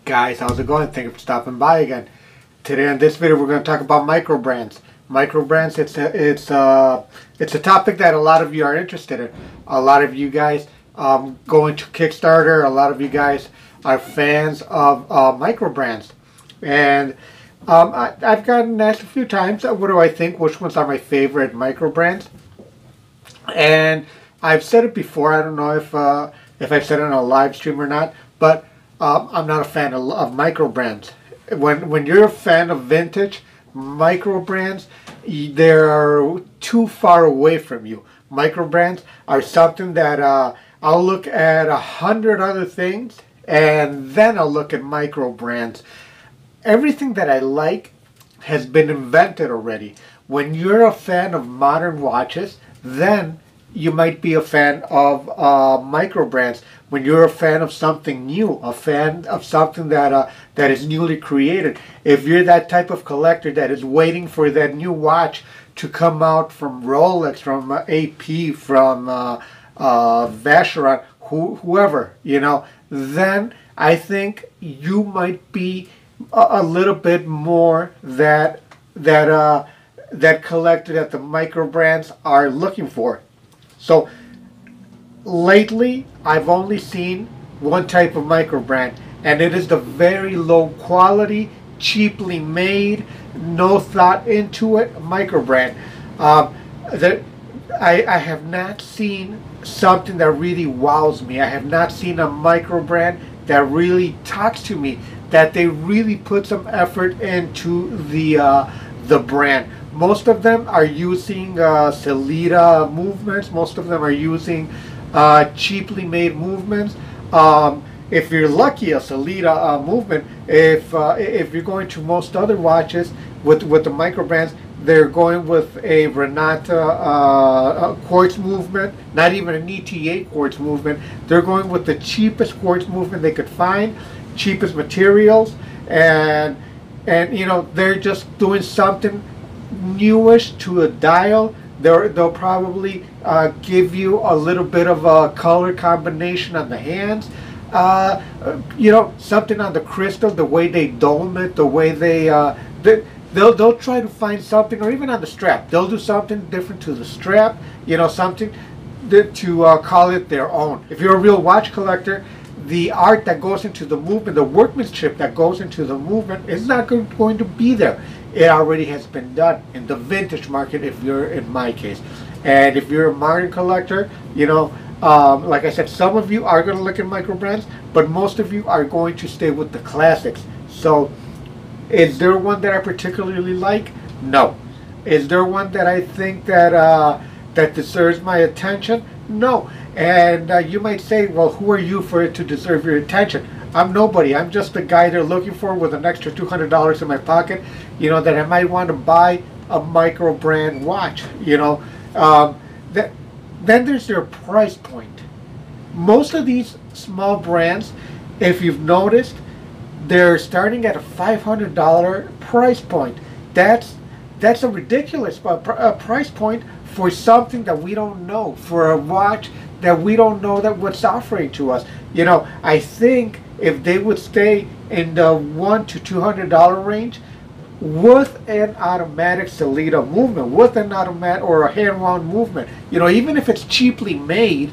Guys, how's it going? Thank you for stopping by again. Today in this video we're going to talk about microbrands. Microbrands, it's a topic that a lot of you are interested in. A lot of you guys go into Kickstarter. A lot of you guys are fans of microbrands. And I've gotten asked a few times, what do I think? Which ones are my favorite microbrands? And I've said it before. I don't know if I've said it on a live stream or not, but I'm not a fan of microbrands. When you're a fan of vintage, microbrands, they're too far away from you. Microbrands are something that I'll look at 100 other things and then I'll look at microbrands. Everything that I like has been invented already. When you're a fan of modern watches, then you might be a fan of microbrands. When you're a fan of something new, a fan of something that is newly created, if you're that type of collector that is waiting for that new watch to come out from Rolex, from AP, from Vacheron, whoever, you know, then I think you might be a little bit more that collector that the microbrands are looking for. So lately, I've only seen one type of microbrand, and it is the very low quality, cheaply made, no thought into it microbrand. I have not seen something that really wows me. I have not seen a microbrand that really talks to me, that they really put some effort into the brand. Most of them are using Sellita movements. Most of them are using cheaply made movements. If you're lucky, a Sellita movement. If you're going to most other watches with the microbrands, they're going with a Renata quartz movement, not even an ETA quartz movement. They're going with the cheapest quartz movement they could find, cheapest materials, and you know, they're just doing something newish to a dial. They'll probably give you a little bit of a color combination on the hands, you know, something on the crystal, the way they dome it, the way they'll try to find something, or even on the strap, they'll do something different to the strap, you know, something to call it their own. If you're a real watch collector, the art that goes into the movement, the workmanship that goes into the movement is not going to be there. It already has been done in the vintage market, if you're in my case. And if you're a modern collector, you know, like I said, some of you are going to look at microbrands, but most of you are going to stay with the classics. So is there one that I particularly like? No. Is there one that I think that that deserves my attention? No. And you might say, well, who are you for it to deserve your attention? I'm nobody. I'm just the guy they're looking for with an extra $200 in my pocket, you know, that I might want to buy a microbrand watch, you know. Then there's their price point. Most of these small brands, if you've noticed, they're starting at a $500 price point. That's a ridiculous price point for something that we don't know, for a watch that we don't know that what's offering to us. You know, I think if they would stay in the $100 to $200 range with an automatic Sellita movement, with an automatic or a hand-wound movement, you know, even if it's cheaply made,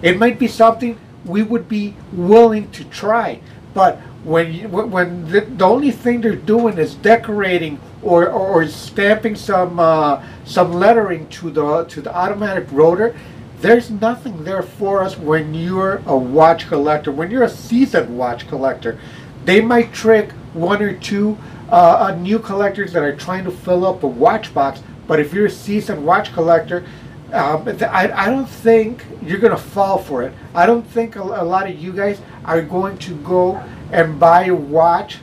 it might be something we would be willing to try. But when the only thing they're doing is decorating or stamping some lettering to the automatic rotor, there's nothing there for us when you're a watch collector. When you're a seasoned watch collector, they might trick one or two new collectors that are trying to fill up a watch box. But if you're a seasoned watch collector, I don't think you're going to fall for it. I don't think a lot of you guys are going to go and buy a watch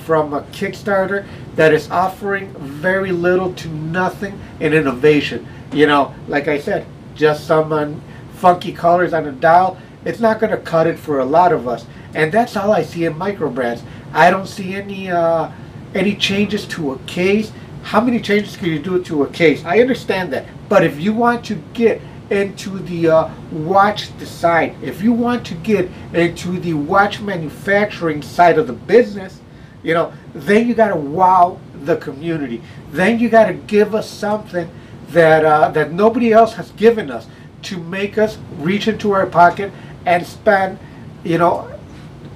from a Kickstarter that is offering very little to nothing in innovation. You know, like I said, just some funky colors on a dial. It's not going to cut it for a lot of us. And that's all I see in microbrands. I don't see any changes to a case. How many changes can you do to a case? I understand that. But if you want to get into the watch design, if you want to get into the watch manufacturing side of the business, then you got to wow the community. Then you got to give us something that nobody else has given us, to make us reach into our pocket and spend,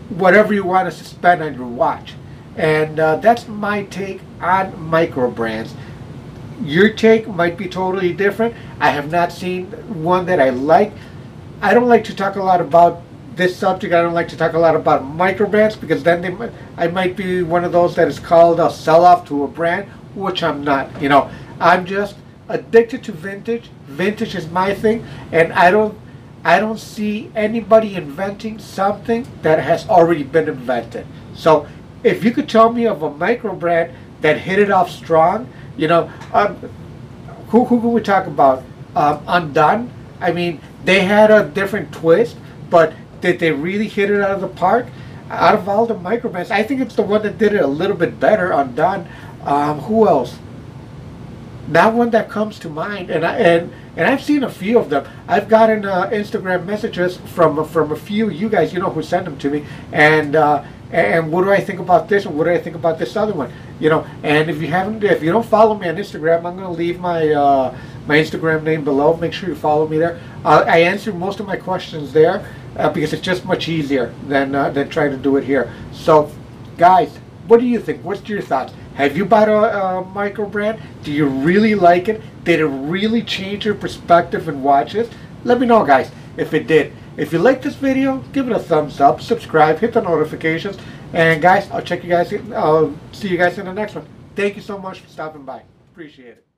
whatever you want us to spend on your watch. And that's my take on microbrands. Your take might be totally different. I have not seen one that I like. I don't like to talk a lot about this subject. I don't like to talk a lot about microbrands, because then I might be one of those that is called a sell-off to a brand, which I'm not. I'm just addicted to vintage. Vintage is my thing, and I don't see anybody inventing something that has already been invented. So if you could tell me of a microbrand that hit it off strong, who can we talk about? Undone. I mean, they had a different twist, but did they really hit it out of the park? Out of all the microbrands, I think it's the one that did it a little bit better. Undone. Who else? Not one that comes to mind, and I've seen a few of them. I've gotten Instagram messages from a few of you guys, who send them to me, and what do I think about this, and what do I think about this other one, And if you don't follow me on Instagram, I'm going to leave my my Instagram name below. Make sure you follow me there. I answer most of my questions there because it's just much easier than trying to do it here. So, guys, what do you think? What's your thoughts? Have you bought a microbrand? Do you really like it? Did it really change your perspective in watches? Let me know, guys, if it did. If you like this video, give it a thumbs up, subscribe, hit the notifications, and guys, I'll see you guys in the next one. Thank you so much for stopping by. Appreciate it.